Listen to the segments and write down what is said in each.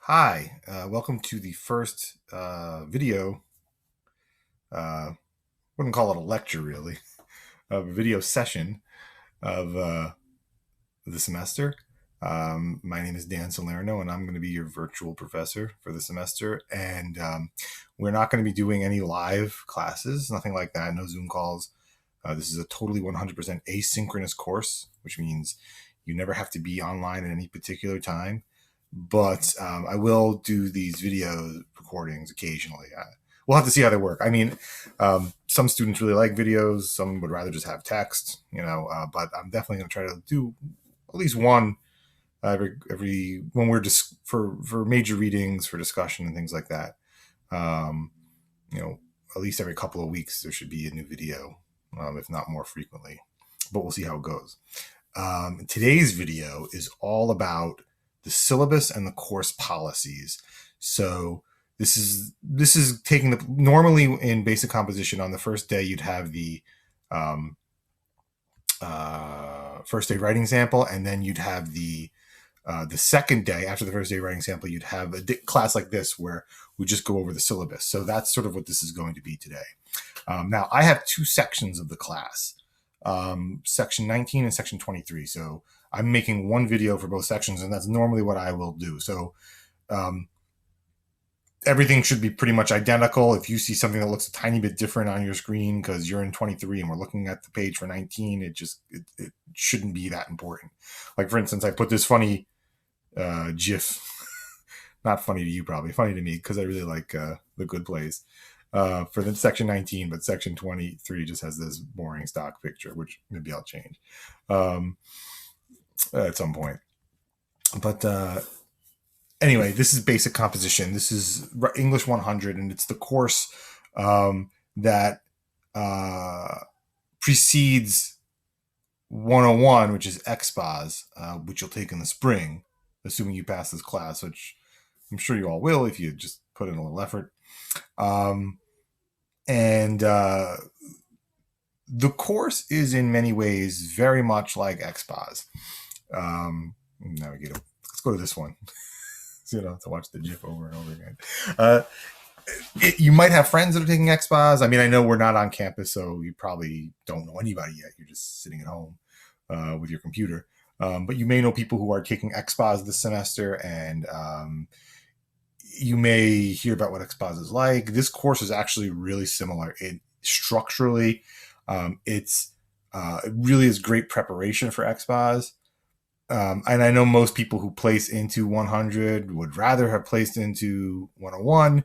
Hi, welcome to the first video. Wouldn't call it a lecture really, a video session of the semester. My name is Dan Salerno, and I'm going to be your virtual professor for the semester. And we're not going to be doing any live classes, nothing like that, no Zoom calls. This is a totally 100% asynchronous course, which means you never have to be online at any particular time. But I will do these video recordings occasionally. We'll have to see how they work. I mean, some students really like videos. Some would rather just have text, but I'm definitely going to try to do at least one every when we're just for major readings, for discussion and things like that. Um, at least every couple of weeks there should be a new video, if not more frequently. But we'll see how it goes. Today's video is all about the syllabus and the course policies. So this is taking the normally in basic composition on the first day you'd have the um, first day writing sample, and then you'd have the second day after the first day writing sample you'd have a class like this where we just go over the syllabus. So that's sort of what this is going to be today. Now I have two sections of the class, section 19 and section 23. So I'm making one video for both sections, and that's normally what I will do. So everything should be pretty much identical. If you see something that looks a tiny bit different on your screen because you're in 23 and we're looking at the page for 19, it shouldn't be that important. Like, for instance, I put this funny GIF. Not funny to you, probably funny to me because I really like The Good Place for the section 19, but section 23 just has this boring stock picture, which maybe I'll change at some point. But anyway, this is basic composition. This is English 100, and it's the course that precedes 101, which is XPOS, which you'll take in the spring, assuming you pass this class, which I'm sure you all will if you just put in a little effort. And the course is in many ways very much like XPOS. Navigate. Let's go to this one. To watch the GIF over and over again. You might have friends that are taking XPOS. I mean, I know we're not on campus, so you probably don't know anybody yet. You're just sitting at home with your computer. But you may know people who are taking XPOS this semester, and you may hear about what XPOS is like. This course is actually really similar. Structurally, it really is great preparation for XPOS. And I know most people who place into 100 would rather have placed into 101.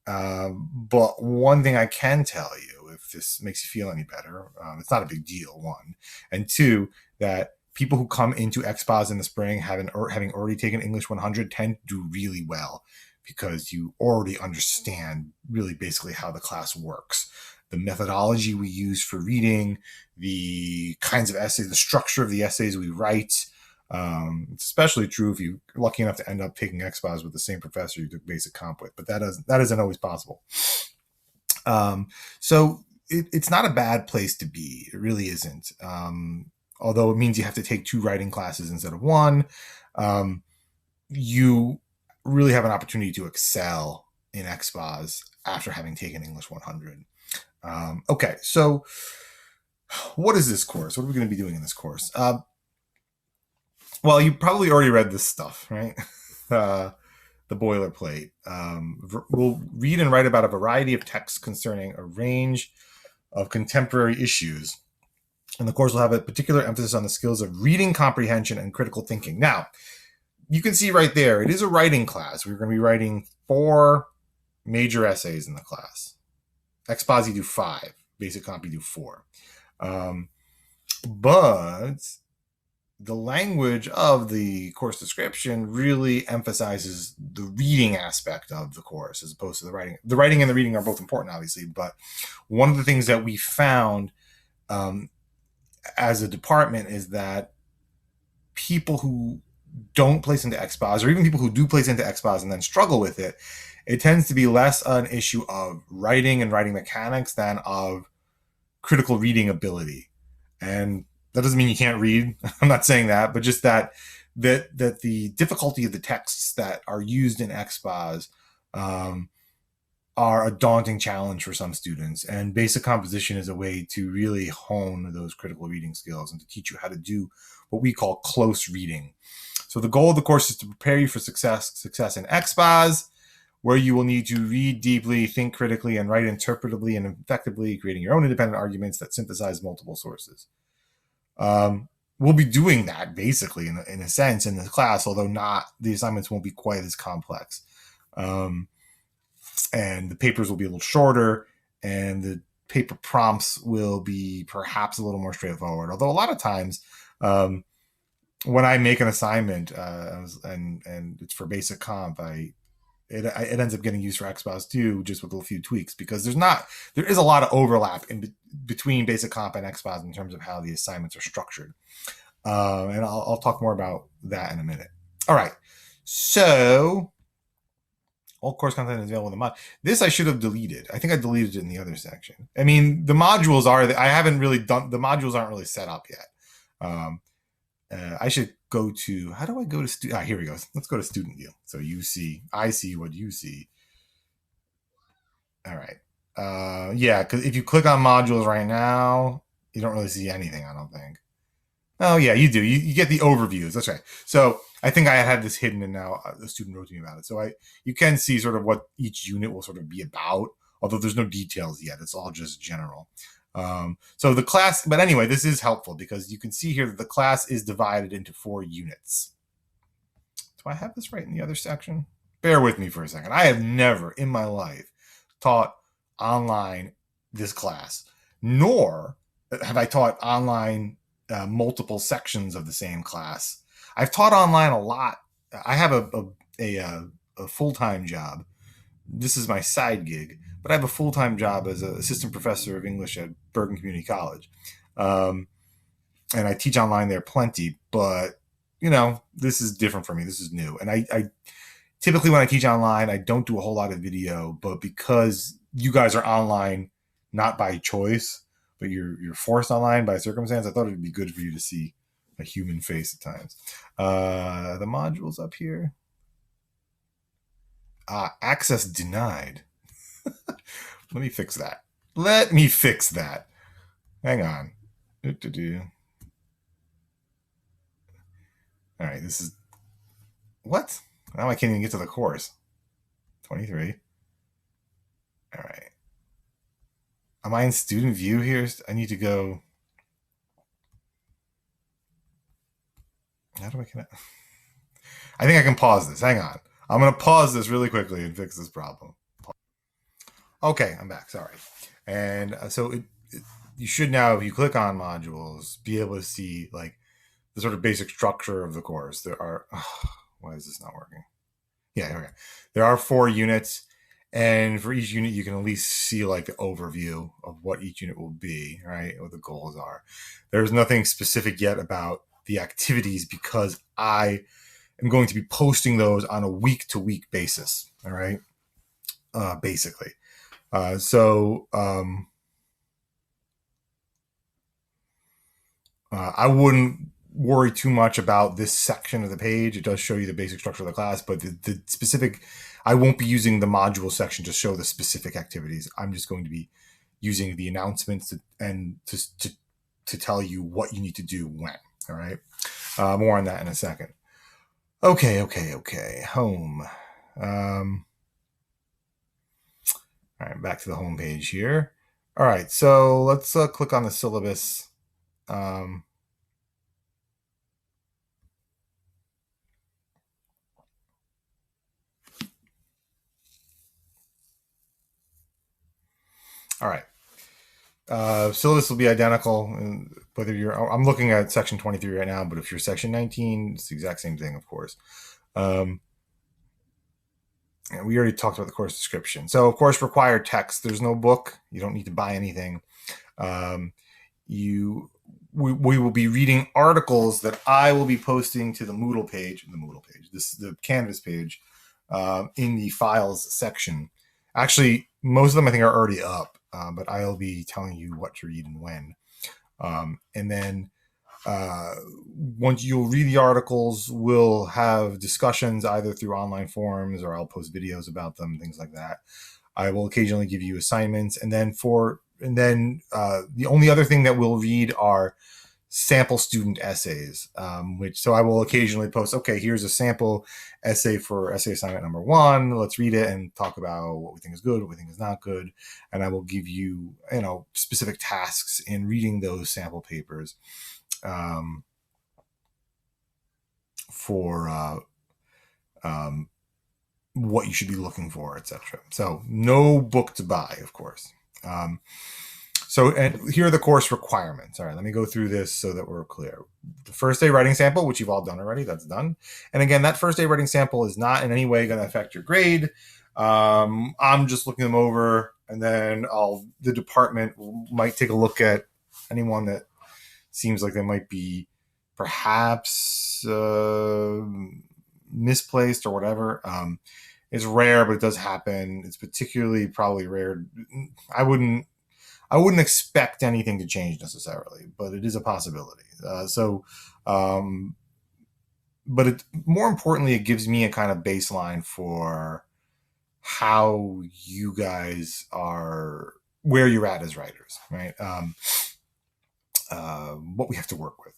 But one thing I can tell you, if this makes you feel any better, it's not a big deal, one. And two, that people who come into XPOS in the spring having already taken English 100 tend to do really well because you already understand really basically how the class works. The methodology we use for reading, the kinds of essays, the structure of the essays we write. It's especially true if you're lucky enough to end up taking XPOS with the same professor you took basic comp with, but that isn't always possible. So it's not a bad place to be. It really isn't. Although it means you have to take two writing classes instead of one. You really have an opportunity to excel in XPOS after having taken English 100. Okay, so what is this course? What are we going to be doing in this course? Well, you probably already read this stuff, right? The boilerplate. We'll read and write about a variety of texts concerning a range of contemporary issues. And the course will have a particular emphasis on the skills of reading comprehension and critical thinking. Now, you can see right there, it is a writing class. We're going to be writing 4 major essays in the class. XPOS you do 5. Basic Comp you do 4. But the language of the course description really emphasizes the reading aspect of the course as opposed to the writing. The writing and the reading are both important, obviously, but one of the things that we found as a department is that people who don't place into XPOS, or even people who do place into XPOS and then struggle with it, it tends to be less an issue of writing and writing mechanics than of critical reading ability. And that doesn't mean you can't read. I'm not saying that, but just that that the difficulty of the texts that are used in XPOS are a daunting challenge for some students. And basic composition is a way to really hone those critical reading skills and to teach you how to do what we call close reading. So the goal of the course is to prepare you for success in XPOS, where you will need to read deeply, think critically, and write interpretably and effectively, creating your own independent arguments that synthesize multiple sources. We'll be doing that basically in a sense in the class, although the assignments won't be quite as complex. And the papers will be a little shorter, and the paper prompts will be perhaps a little more straightforward. Although a lot of times, when I make an assignment and it's for basic comp, it ends up getting used for XPOS too, just with a few tweaks, because there is a lot of overlap between basic comp and XPOS in terms of how the assignments are structured. And I'll talk more about that in a minute. All right, so all course content is available in the mod. This I should have deleted. I think I deleted it in the other section. I mean, the modules I haven't really done, the modules aren't really set up yet. I should go to, how do I go to here we go. Let's go to student view. So I see what you see. All right. Yeah, because if you click on modules right now, you don't really see anything, I don't think. Oh yeah, you do. You get the overviews. That's right. So I think I had this hidden, and now a student wrote to me about it. So you can see sort of what each unit will sort of be about, although there's no details yet. It's all just general. So the class, but anyway, this is helpful because you can see here that the class is divided into 4 units. Do I have this right in the other section? Bear with me for a second. I have never in my life taught online this class, nor have I taught online multiple sections of the same class. I've taught online a lot. I have a full-time job. This is my side gig, but I have a full-time job as an assistant professor of English at Bergen Community College. And I teach online there plenty, but this is different for me. This is new. And I typically when I teach online, I don't do a whole lot of video, but because you guys are online, not by choice, but you're forced online by circumstance, I thought it'd be good for you to see a human face at times. The modules up here. Access denied. Let me fix that. Hang on. All right, this is what? Now I can't even get to the course. 23. All right. Am I in student view here? I need to go. How do I connect? I think I can pause this. Hang on. I'm going to pause this really quickly and fix this problem. Okay, I'm back. Sorry. And so you should now, if you click on modules, be able to see like the sort of basic structure of the course. There are, why is this not working? Yeah, okay. There are 4 units, and for each unit, you can at least see like the overview of what each unit will be, right? What the goals are. There's nothing specific yet about the activities because I am going to be posting those on a week-to-week basis, all right? Basically. I wouldn't worry too much about this section of the page. It does show you the basic structure of the class, but the specific, I won't be using the module section to show the specific activities. I'm just going to be using the announcements to tell you what you need to do when. All right. More on that in a second. Okay. Home. All right, back to the home page here. All right, so let's click on the syllabus. All right. Syllabus will be identical, and whether I'm looking at section 23 right now, but if you're section 19, it's the exact same thing, of course. And we already talked about the course description. So, of course, required text. There's no book. You don't need to buy anything. We will be reading articles that I will be posting to the Moodle page, the Canvas page, in the files section. Actually, most of them I think are already up, but I'll be telling you what to read and when. And then uh, once you'll read the articles, we'll have discussions either through online forums or I'll post videos about them, things like that. I will occasionally give you assignments, and then the only other thing that we'll read are sample student essays, which so I will occasionally post, okay, here's a sample essay for essay assignment number 1. Let's read it and talk about what we think is good, what we think is not good. And I will give you, specific tasks in reading those sample papers for what you should be looking for, etc. So no book to buy, of course. And here are the course requirements. All right, let me go through this so that we're clear. The first day writing sample, which you've all done already, that's done. And again, that first day writing sample is not in any way going to affect your grade. I'm just looking them over, and then the department might take a look at anyone that seems like they might be perhaps misplaced or whatever. It's rare, but it does happen. It's particularly probably rare. I wouldn't expect anything to change necessarily, but it is a possibility. But more importantly, it gives me a kind of baseline for how you guys are, where you're at as writers, right? What we have to work with.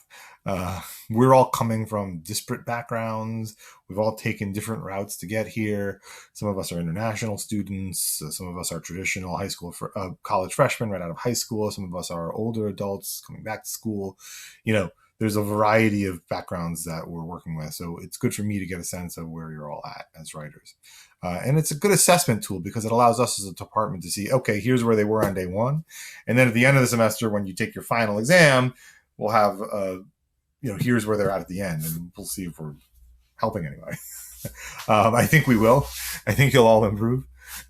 We're all coming from disparate backgrounds. We've all taken different routes to get here. Some of us are international students. Some of us are traditional high school, college freshmen right out of high school. Some of us are older adults coming back to school. There's a variety of backgrounds that we're working with. So it's good for me to get a sense of where you're all at as writers. And it's a good assessment tool because it allows us as a department to see, okay, here's where they were on day 1. And then at the end of the semester, when you take your final exam, we'll have, here's where they're at the end. And we'll see if we're helping anybody. I think we will. I think you'll all improve.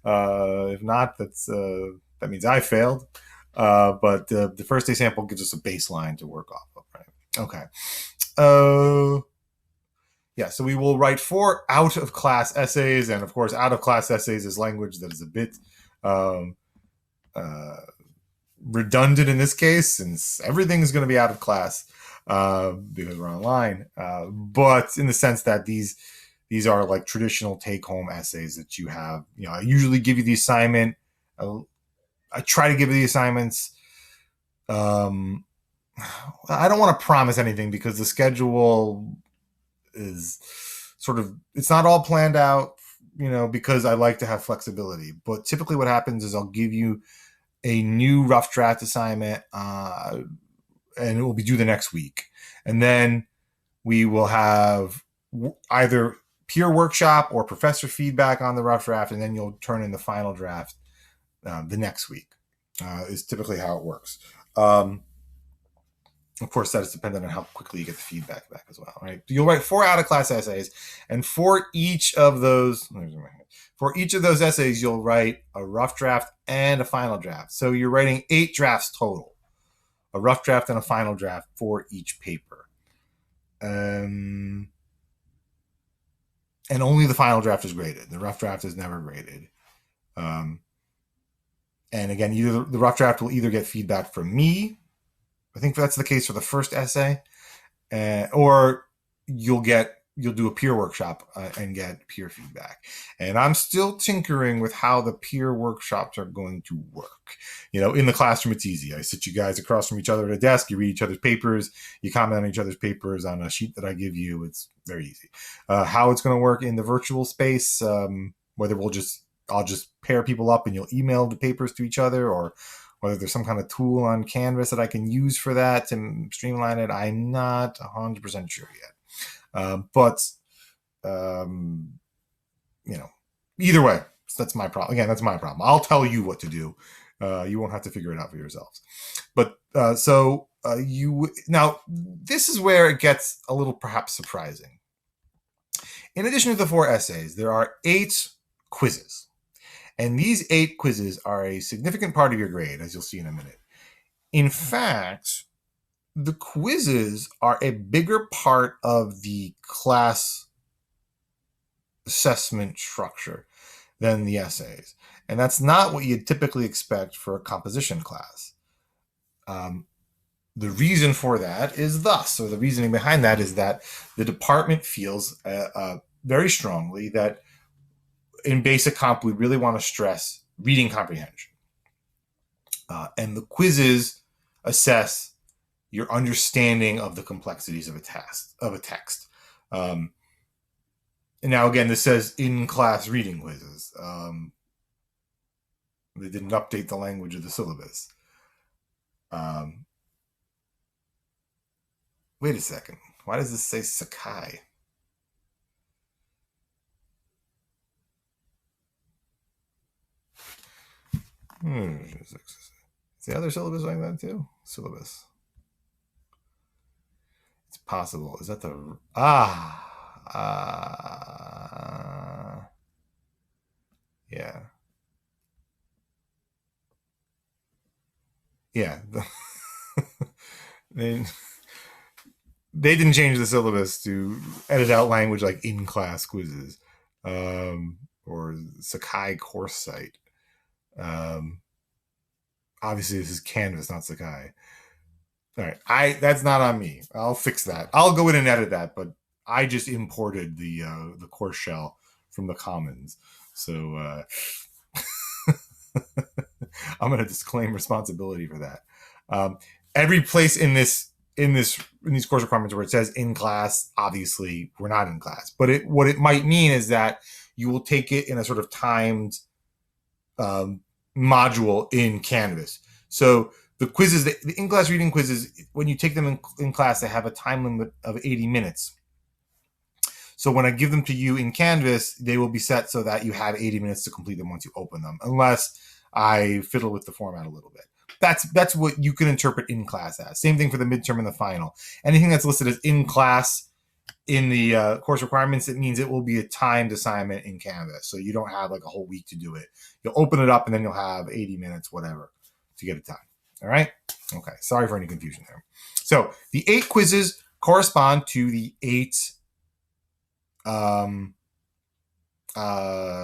If not, that means I failed. But the first day sample gives us a baseline to work off of, right? Okay. Yeah, so we will write 4 out-of-class essays, and of course, out-of-class essays is language that is a bit redundant in this case, since everything is going to be out of class because we're online. But in the sense that these are like traditional take-home essays that you have. I usually give you the assignment. I try to give you the assignments. I don't want to promise anything because the schedule is it's not all planned out, because I like to have flexibility. But typically what happens is I'll give you a new rough draft assignment and it will be due the next week. And then we will have either peer workshop or professor feedback on the rough draft, and then you'll turn in the final draft the next week is typically how it works. Of course, that is dependent on how quickly you get the feedback back as well, right? You'll write 4 out-of-class essays, and for each of those essays, you'll write a rough draft and a final draft. So you're writing 8 drafts total, a rough draft and a final draft for each paper. And only the final draft is graded. The rough draft is never graded. And again, either the rough draft will either get feedback from me. I think that's the case for the first essay, or you'll do a peer workshop and get peer feedback. And I'm still tinkering with how the peer workshops are going to work. In the classroom, it's easy. I sit you guys across from each other at a desk. You read each other's papers. You comment on each other's papers on a sheet that I give you. It's very easy. How it's going to work in the virtual space, whether I'll just pair people up and you'll email the papers to each other, or whether there's some kind of tool on Canvas that I can use for that to streamline it, I'm not 100% sure yet. But either way, that's my problem. Again, that's my problem. I'll tell you what to do. You won't have to figure it out for yourselves. But now this is where it gets a little perhaps surprising. In addition to the 4 essays, there are 8 quizzes. And these 8 quizzes are a significant part of your grade, as you'll see in a minute. In fact, the quizzes are a bigger part of the class assessment structure than the essays. And that's not what you'd typically expect for a composition class. the reason for that is thus, or the reasoning behind that is that the department feels very strongly that in basic comp, we really want to stress reading comprehension. And the quizzes assess your understanding of the complexities of a text. And now, again, this says in-class reading quizzes. They didn't update the language of the syllabus. Wait a second. Why does this say Sakai? Is the other syllabus like that too? Syllabus. It's possible. Is that the yeah. Yeah. they didn't change the syllabus to edit out language like in-class quizzes, or Sakai course site. Obviously, this is Canvas, not Sakai. All right, that's not on me. I'll fix that. I'll go in and edit that, but I just imported the course shell from the Commons, so I'm going to disclaim responsibility for that. Every place in these course requirements where it says in class, obviously we're not in class, but what it might mean is that you will take it in a sort of timed module in Canvas. So the quizzes, the in-class reading quizzes, when you take them in class, they have a time limit of 80 minutes. So when I give them to you in Canvas, they will be set so that you have 80 minutes to complete them once you open them, unless I fiddle with the format a little bit. That's what you can interpret in class as. Same thing for the midterm and the final. Anything that's listed as in class in the course requirements, it means it will be a timed assignment in Canvas. So you don't have like a whole week to do it. You'll open it up and then you'll have 80 minutes, whatever, to get it done. All right? Okay. Sorry for any confusion there. So the 8 quizzes correspond to the 8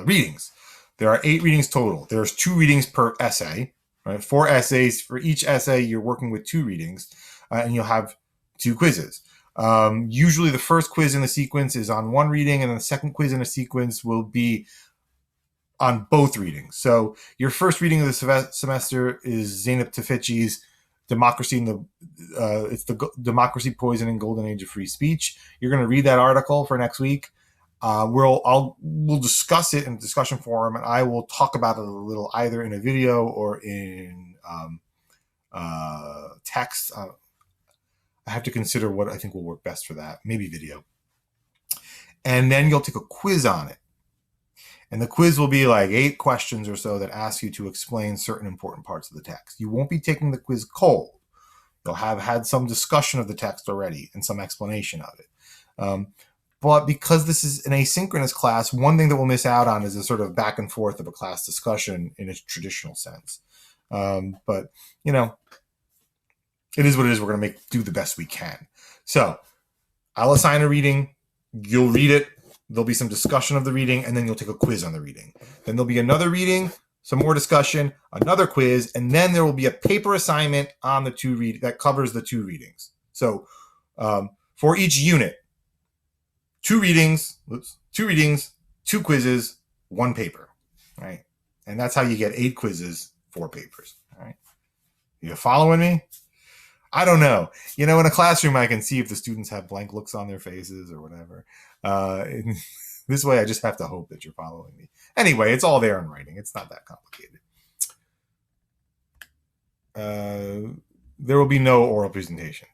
readings. There are 8 readings total. There's 2 readings per essay, right? 4 essays. For each essay, you're working with 2 readings, and you'll have 2 quizzes. Usually the first quiz in the sequence is on one reading, and the second quiz in a sequence will be on both readings. So your first reading of the semester is Zeynep Tufekci's Democracy it's the Democracy, Poison, and Golden Age of Free Speech. You're going to read that article for next week. We'll discuss it in discussion forum, and I will talk about it a little either in a video or in text. I have to consider what I think will work best for that. Maybe video. And then you'll take a quiz on it. And the quiz will be like 8 questions or so that ask you to explain certain important parts of the text. You won't be taking the quiz cold. You'll have had some discussion of the text already and some explanation of it. But because this is an asynchronous class, one thing that we'll miss out on is a sort of back and forth of a class discussion in a traditional sense. But, you know, it is what it is. We're going to do the best we can. So I'll assign a reading. You'll read it. There'll be some discussion of the reading, and then you'll take a quiz on the reading. Then there'll be another reading, some more discussion, another quiz, and then there will be a paper assignment on the 2 read that covers the 2 readings. So for each unit, 2 readings, 2 quizzes, 1 paper, right? And that's how you get 8 quizzes, 4 papers, all right? You following me? I don't know. You know, in a classroom, I can see if the students have blank looks on their faces or whatever. This way, I just have to hope that you're following me. Anyway, it's all there in writing. It's not that complicated. There will be no oral presentations.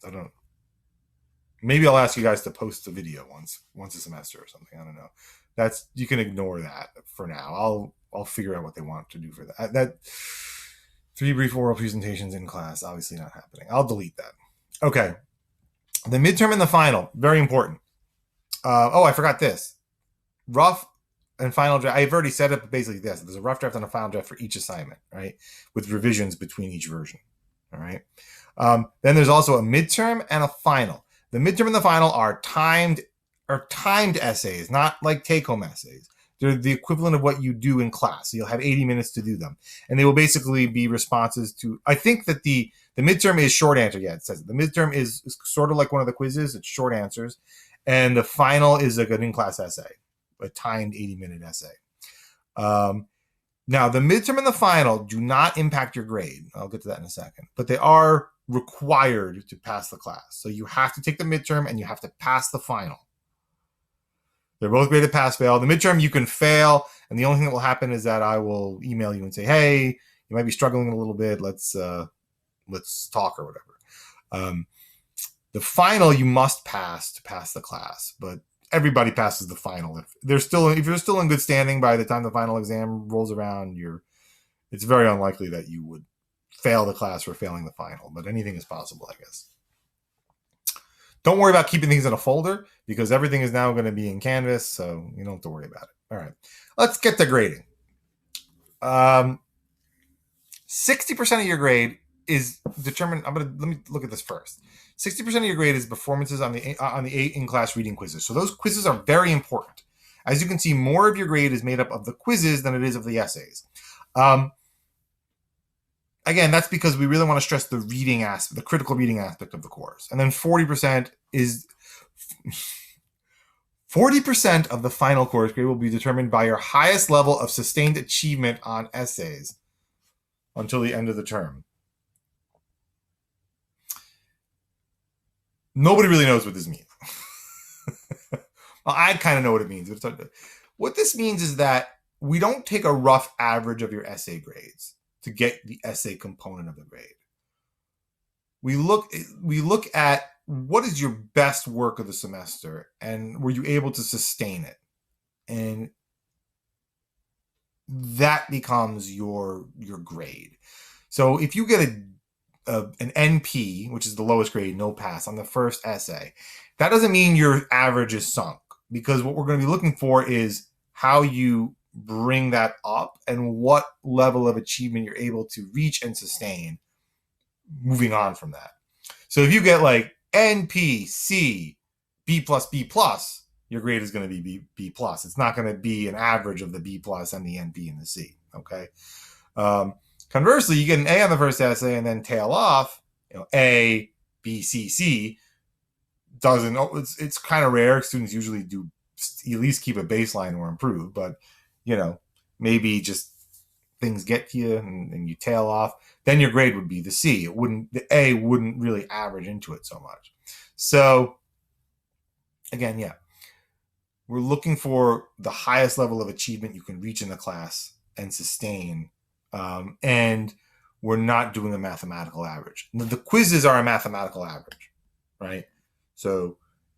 Maybe I'll ask you guys to post a video once a semester or something. I don't know. You can ignore that for now. I'll figure out what they want to do for that. That 3 brief oral presentations in class, obviously not happening. I'll delete that. Okay. The midterm and the final, very important. I forgot this. Rough and final draft. I've already set up basically this. There's a rough draft and a final draft for each assignment, right? With revisions between each version. All right. Then there's also a midterm and a final. The midterm and the final are timed essays, not like take-home essays. They're the equivalent of what you do in class. So you'll have 80 minutes to do them. And they will basically be responses to, I think that the midterm is short answer. Yeah, it says it. The midterm is sort of like one of the quizzes. It's short answers. And the final is like an in-class essay, a timed 80-minute essay. Now, the midterm and the final do not impact your grade. I'll get to that in a second. But they are required to pass the class. So you have to take the midterm and you have to pass the final. They're both graded pass fail. The midterm you can fail, and the only thing that will happen is that I will email you and say, hey, you might be struggling a little bit. Let's talk or whatever. The final you must pass to pass the class, but everybody passes the final. If you're still in good standing by the time the final exam rolls around, it's very unlikely that you would fail the class for failing the final, but anything is possible, I guess. Don't worry about keeping things in a folder because everything is now going to be in Canvas, so you don't have to worry about it. All right, let's get to grading. 60% of your grade is determined. Let me look at this first. 60% of your grade is performances on the 8 in-class reading quizzes. So those quizzes are very important. As you can see, more of your grade is made up of the quizzes than it is of the essays. Again, that's because we really want to stress the reading aspect, the critical reading aspect of the course. And then 40% of the final course grade will be determined by your highest level of sustained achievement on essays until the end of the term. Nobody really knows what this means. Well, I kind of know what it means. What this means is that we don't take a rough average of your essay grades to get the essay component of the grade. We look at what is your best work of the semester and were you able to sustain it? And that becomes your grade. So if you get an NP, which is the lowest grade, no pass on the first essay, that doesn't mean your average is sunk, because what we're going to be looking for is how you bring that up and what level of achievement you're able to reach and sustain moving on from that. So if you get like NP, C, B+, your grade is going to be B+. It's not going to be an average of the B+ and the NP and the C. Okay. Conversely, you get an A on the first essay and then tail off, A, B, C, C. It's kind of rare. Students usually do at least keep a baseline or improve, but maybe just things get to you and you tail off, then your grade would be the C. The A wouldn't really average into it so much. So again, we're looking for the highest level of achievement you can reach in the class and sustain. And we're not doing a mathematical average. The quizzes are a mathematical average, right? So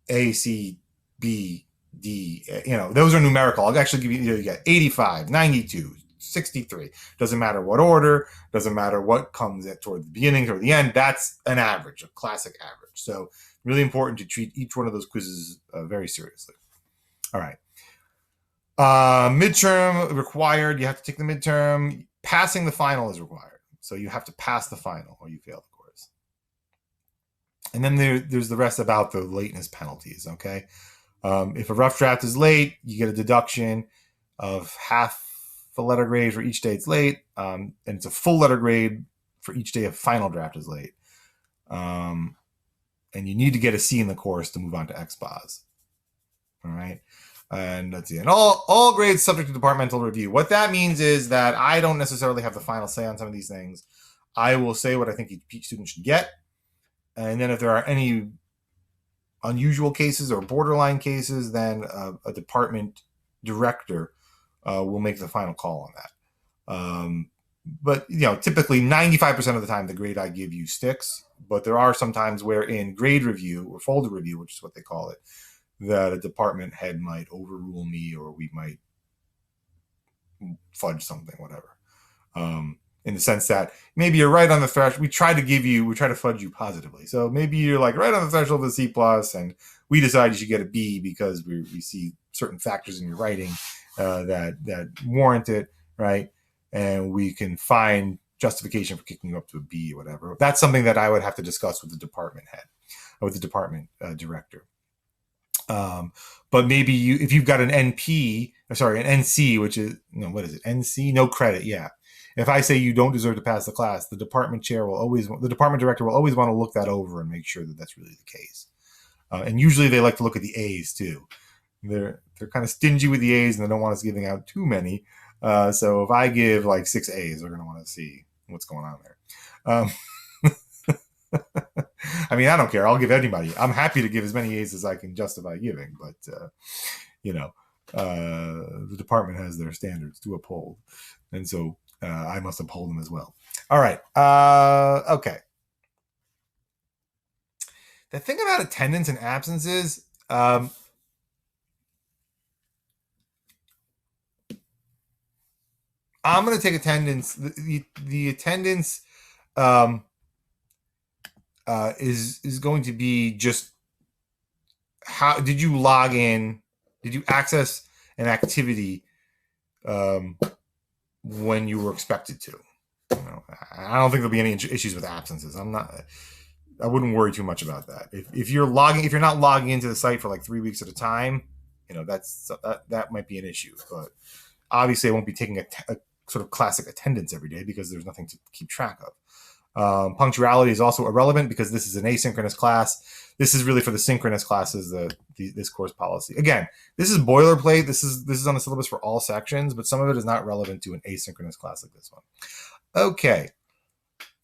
A, C, B, D, those are numerical. I'll actually give you get 85, 92, 63. Doesn't matter what order, doesn't matter what comes toward the beginning or the end. That's an average, a classic average. So really important to treat each one of those quizzes very seriously. All right. Midterm required. You have to take the midterm. Passing the final is required. So you have to pass the final or you fail the course. And then there's the rest about the lateness penalties, okay? If a rough draft is late, you get a deduction of half a letter grade for each day it's late, and it's a full letter grade for each day a final draft is late. And you need to get a C in the course to move on to XPOS. All right. And that's it. And all grades subject to departmental review. What that means is that I don't necessarily have the final say on some of these things. I will say what I think each student should get. And then if there are any unusual cases or borderline cases, then a department director will make the final call on that. But typically 95% of the time the grade I give you sticks. But there are some times where in grade review or folder review, which is what they call it, that a department head might overrule me or we might fudge something, whatever. In the sense that maybe you're right on the threshold. We try to fudge you positively. So maybe you're like right on the threshold of the C+, and we decide you should get a B because we see certain factors in your writing that warrant it, right? And we can find justification for kicking you up to a B or whatever. That's something that I would have to discuss with the department head or with the department director. Um, but maybe if you've got an NP, sorry, an NC, which is, no, what is it? NC, no credit. Yeah. If I say you don't deserve to pass the class, the department director will always want to look that over and make sure that that's really the case. And usually they like to look at the A's too. They're kind of stingy with the A's and they don't want us giving out too many. So if I give like 6 A's, they're going to want to see what's going on there. I mean, I don't care. I'll give anybody. I'm happy to give as many A's as I can justify giving, but the department has their standards to uphold, and so I must uphold them as well. All right. Okay. The thing about attendance and absences, I'm going to take attendance. The attendance is going to be just how did you log in? Did you access an activity when you were expected to? I don't think there'll be any issues with absences. I wouldn't worry too much about that. If you're not logging into the site for like 3 weeks at a time, that might be an issue. But obviously, I won't be taking a sort of classic attendance every day because there's nothing to keep track of. Punctuality is also irrelevant because this is an asynchronous class. This is really for the synchronous classes, this course policy. Again, this is boilerplate. This is on the syllabus for all sections, but some of it is not relevant to an asynchronous class like this one. Okay.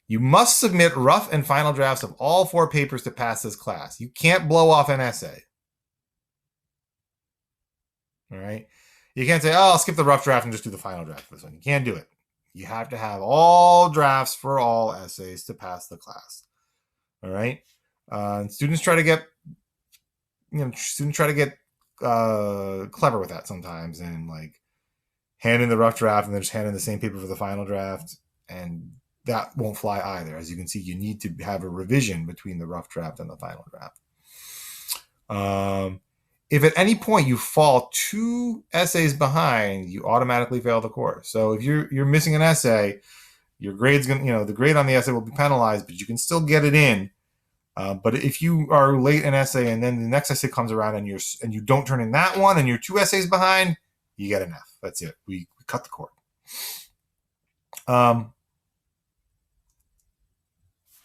You must submit rough and final drafts of all 4 papers to pass this class. You can't blow off an essay. All right. You can't say, oh, I'll skip the rough draft and just do the final draft for this one. You can't do it. You have to have all drafts for all essays to pass the class. All right. Students try to get clever with that sometimes and like hand in the rough draft and then just hand in the same paper for the final draft. And that won't fly either. As you can see, you need to have a revision between the rough draft and the final draft. If at any point you fall 2 essays behind, you automatically fail the course. So if you're missing an essay, your grade's the grade on the essay will be penalized, but you can still get it in. But if you are late an essay and then the next essay comes around and you don't turn in that one and you're 2 essays behind, you get an F. That's it. We cut the cord.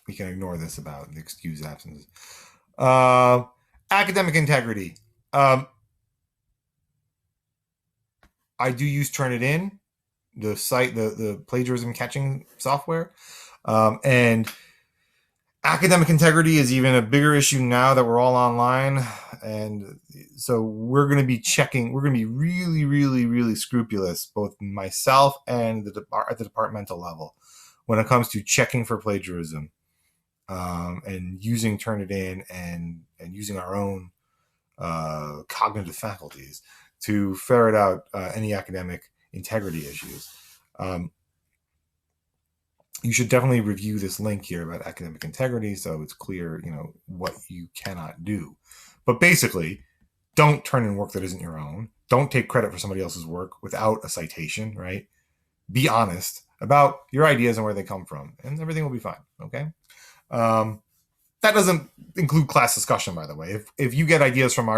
We can ignore this about the excused absences. Academic integrity. I do use Turnitin, the site, the plagiarism catching software. And academic integrity is even a bigger issue now that we're all online. And so we're going to be really, really, really scrupulous, both myself and at the departmental level when it comes to checking for plagiarism. And using Turnitin and using our own cognitive faculties to ferret out any academic integrity issues. You should definitely review this link here about academic integrity so it's clear, what you cannot do. But basically, don't turn in work that isn't your own. Don't take credit for somebody else's work without a citation, right? Be honest about your ideas and where they come from, and everything will be fine, okay? That doesn't include class discussion, by the way. If you get ideas from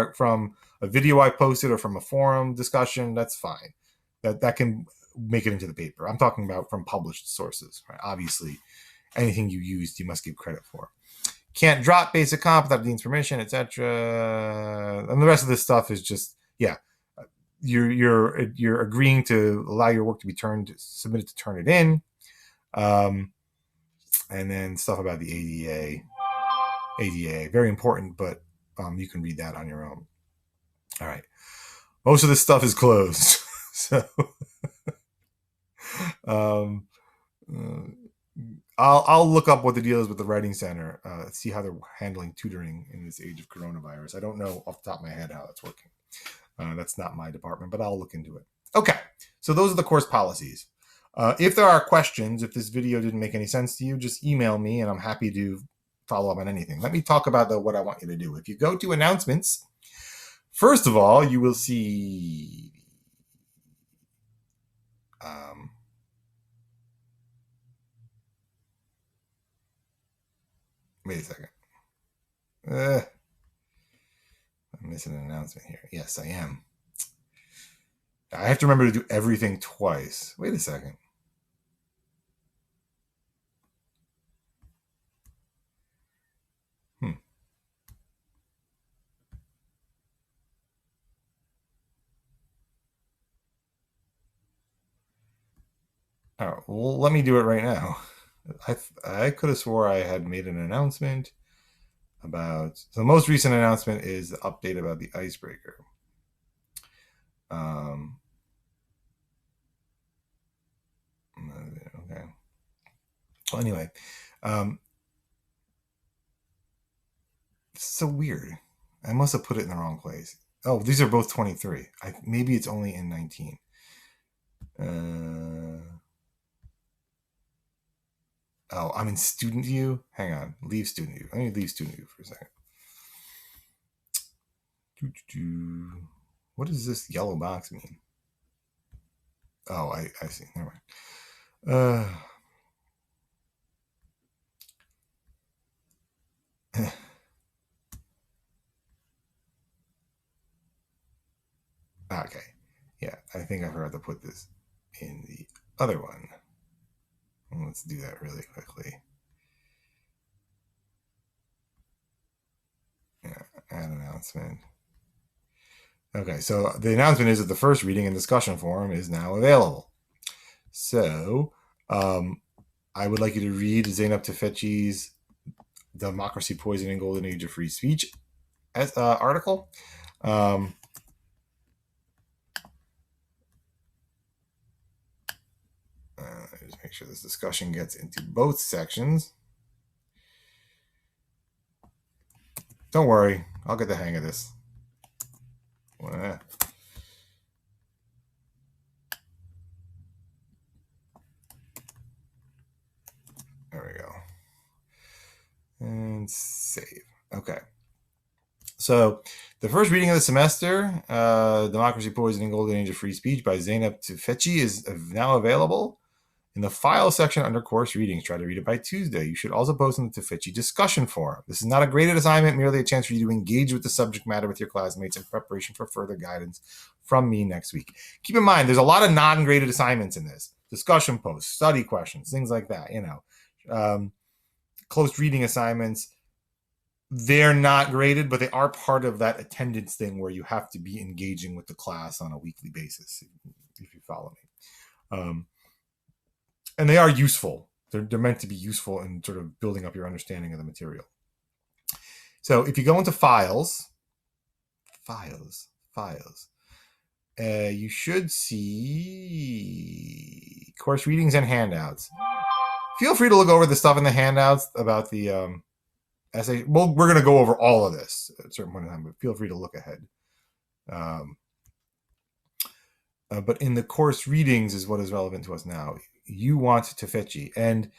a video I posted or from a forum discussion, that's fine. That can make it into the paper. I'm talking about from published sources, right? Obviously, anything you used, you must give credit for. Can't drop basic comp without the dean's permission, etc. And the rest of this stuff is just, you're agreeing to allow your work to be submitted to Turnitin. And then stuff about the ADA, very important, but you can read that on your own. All right. Most of this stuff is closed. So I'll look up what the deal is with the Writing Center, see how they're handling tutoring in this age of coronavirus. I don't know off the top of my head how that's working. That's not my department, but I'll look into it. Okay, so those are the course policies. If there are questions, if this video didn't make any sense to you, just email me and I'm happy to follow up on anything. Let me talk about what I want you to do. If you go to announcements, first of all, you will see wait a second. I'm missing an announcement here. Yes, I am. I have to remember to do everything twice. Wait a second. Oh, well, let me do it right now. I could have swore I had made an announcement about. So the most recent announcement is the update about the icebreaker. Um, okay. Well, anyway, um, it's so weird. I must have put it in the wrong place. Oh, these are both 23. Maybe it's only in 19. Oh, I'm in student view. Hang on. Leave student view. Let me leave student view for a second. What does this yellow box mean? Oh, I see. Never mind. Okay. Yeah, I think I forgot to put this in the other one. Let's do that really quickly. Yeah, add announcement. Okay, so the announcement is that the first reading and discussion forum is now available. So, I would like you to read Zeynep Tufekci's Democracy, Poison, and Golden Age of Free Speech article. Just make sure this discussion gets into both sections. Don't worry, I'll get the hang of this. There we go. And save. Okay. So, the first reading of the semester, Democracy, Poison, and Golden Age of Free Speech by Zeynep Tufekci is now available in the file section under course readings. Try to read it by Tuesday. You should also post in the Tufekci discussion forum. This is not a graded assignment, merely a chance for you to engage with the subject matter with your classmates in preparation for further guidance from me next week. Keep in mind, there's a lot of non-graded assignments in this. Discussion posts, study questions, things like that, close reading assignments. They're not graded, but they are part of that attendance thing where you have to be engaging with the class on a weekly basis, if you follow me. And they are useful. They're meant to be useful in sort of building up your understanding of the material. So if you go into files, you should see course readings and handouts. Feel free to look over the stuff in the handouts about the essay. Well, we're going to go over all of this at a certain point in time, but feel free to look ahead. But in the course readings is what is relevant to us now. You want Tufekci, and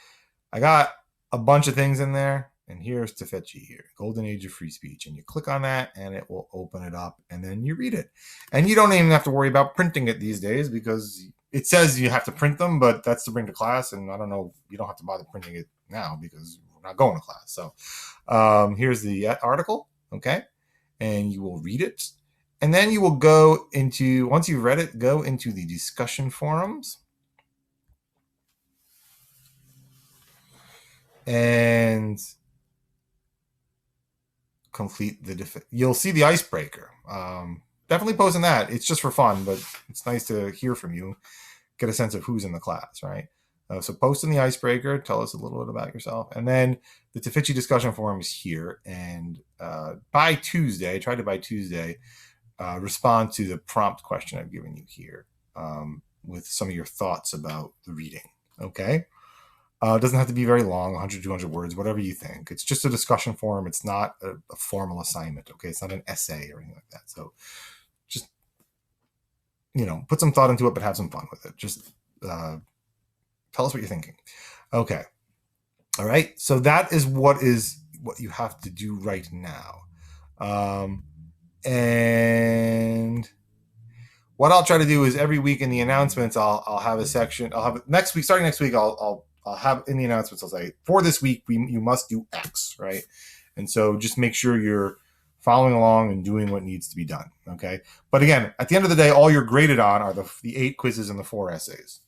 I got a bunch of things in there, and here's Tufekci here, Golden Age of Free Speech, and you click on that, and it will open it up, and then you read it. And you don't even have to worry about printing it these days, because it says you have to print them, but that's to bring to class, and I don't know, you don't have to bother printing it now, because we're not going to class. So here's the article, okay? And you will read it. And then you will go into, once you've read it, go into the discussion forums. And complete you'll see the icebreaker. Definitely posting that. It's just for fun, but it's nice to hear from you, get a sense of who's in the class, right? So post in the icebreaker, tell us a little bit about yourself. And then the Tufekci discussion forum is here. And by Tuesday, respond to the prompt question I've given you here with some of your thoughts about the reading. Okay? It doesn't have to be very long, 100, 200 words, whatever you think. It's just a discussion forum. It's not a formal assignment, okay? It's not an essay or anything like that. So just, put some thought into it, but have some fun with it. Just tell us what you're thinking. Okay. All right. So that is what you have to do right now. And what I'll try to do is every week in the announcements, I'll have a section. I'll have next week, starting next week, I'll have in the announcements, I'll say, for this week, you must do X, right? And so just make sure you're following along and doing what needs to be done. Okay. But again, at the end of the day, all you're graded on are the 8 quizzes and the 4 essays.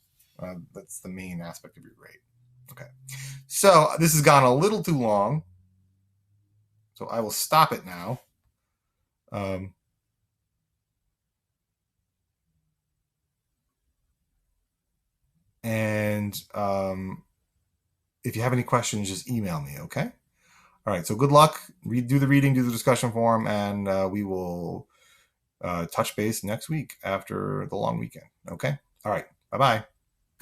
That's the main aspect of your grade. Okay. So this has gone a little too long. So I will stop it now. And if you have any questions, just email me, okay? All right, so good luck. Do the reading, do the discussion forum, and we will touch base next week after the long weekend, okay? All right, bye-bye.